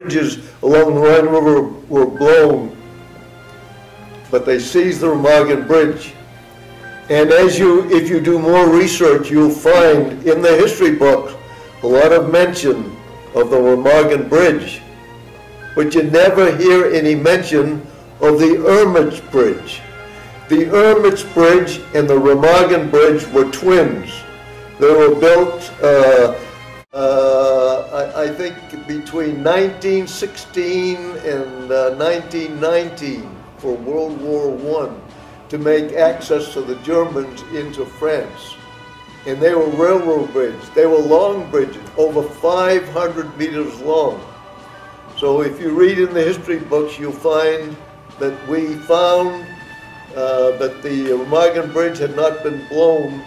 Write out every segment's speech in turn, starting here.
Bridges along the Rhine River were blown, but they seized the Remagen Bridge. And if you do more research, you'll find in the history books a lot of mention of the Remagen Bridge, but you never hear any mention of the Urmitz Bridge. The Urmitz Bridge and the Remagen Bridge were twins. They were built, I think, between 1916 and 1919 for World War I to make access to the Germans into France. And they were railroad bridges. They were long bridges, over 500 meters long. So if you read in the history books, you'll find that we found that the Remagen Bridge had not been blown,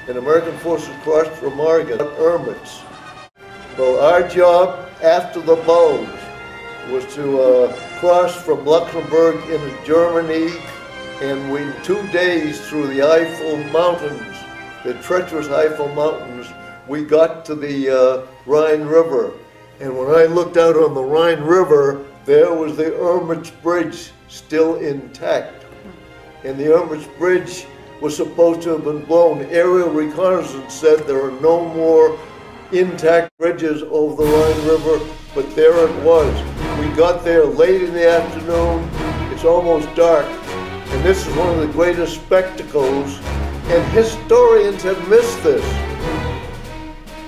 and American forces crossed Remagen at Urmitz. So our job after the Bulge was to cross from Luxembourg into Germany, and in 2 days through the Eifel Mountains, the treacherous Eifel Mountains, we got to the Rhine River. And when I looked out on the Rhine River, there was the Urmitz Bridge still intact. And the Urmitz Bridge was supposed to have been blown. Aerial reconnaissance said there are no more intact bridges over the Rhine River, but there it was. We got there late in the afternoon. It's almost dark. And this is one of the greatest spectacles, and historians have missed this.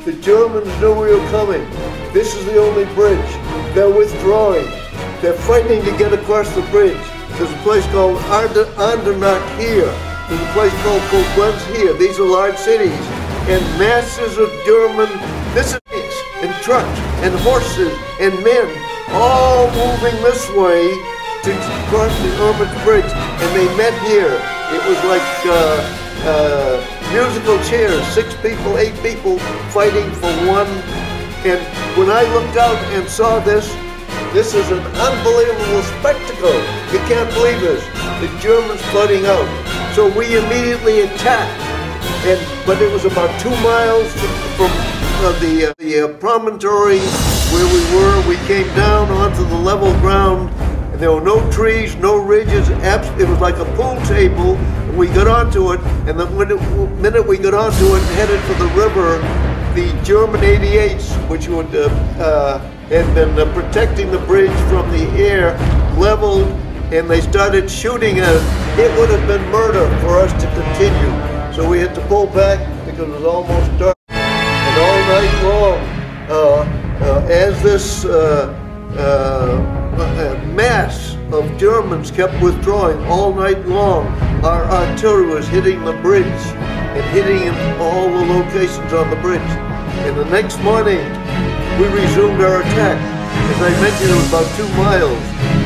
The Germans knew we were coming. This is the only bridge. They're withdrawing. They're fighting to get across the bridge. There's a place called Andernach here. There's a place called Koblenz here. These are large cities. And masses of German dissidents and trucks and horses and men all moving this way to cross the Urmitz Bridge. And they met here. It was like musical chairs, 6 people, 8 people fighting for one. And when I looked out and saw this is an unbelievable spectacle. You can't believe this. The Germans flooding out. So we immediately attacked. But it was about 2 miles from the promontory where we were. We came down onto the level ground. And there were no trees, no ridges. It was like a pool table. And we got onto it. And the minute we got onto it and headed for the river, the German 88s, which had been protecting the bridge from the air, leveled, and they started shooting at us. It would have been murder for us to continue. So we had to pull back because it was almost dark. And all night long, as this mass of Germans kept withdrawing all night long, our artillery was hitting the bridge and hitting in all the locations on the bridge. And the next morning, we resumed our attack. As I mentioned, it was about 2 miles.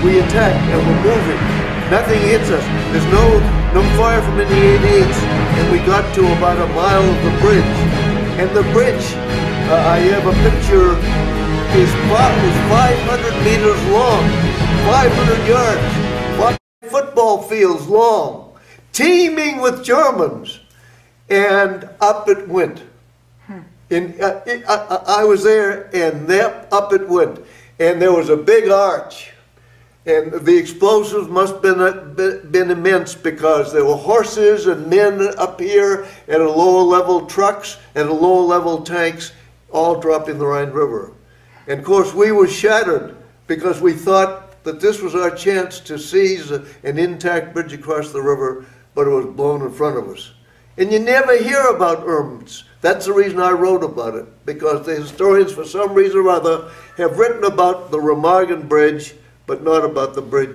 We attacked and we're moving. Nothing hits us. There's no fire from any 88s. And we got to about 1 mile of the bridge. And the bridge, I have a picture, was 500 meters long, 500 yards, 5 football fields long, teeming with Germans. And up it went. I was there, and up it went. And there was a big arch. And the explosives must have been immense because there were horses and men up here at a lower level, trucks and a lower level tanks, all dropped in the Rhine River. And of course we were shattered because we thought that this was our chance to seize an intact bridge across the river, but it was blown in front of us. And you never hear about Urmitz. That's the reason I wrote about it, because the historians, for some reason or other, have written about the Remagen Bridge, but not about the bridge.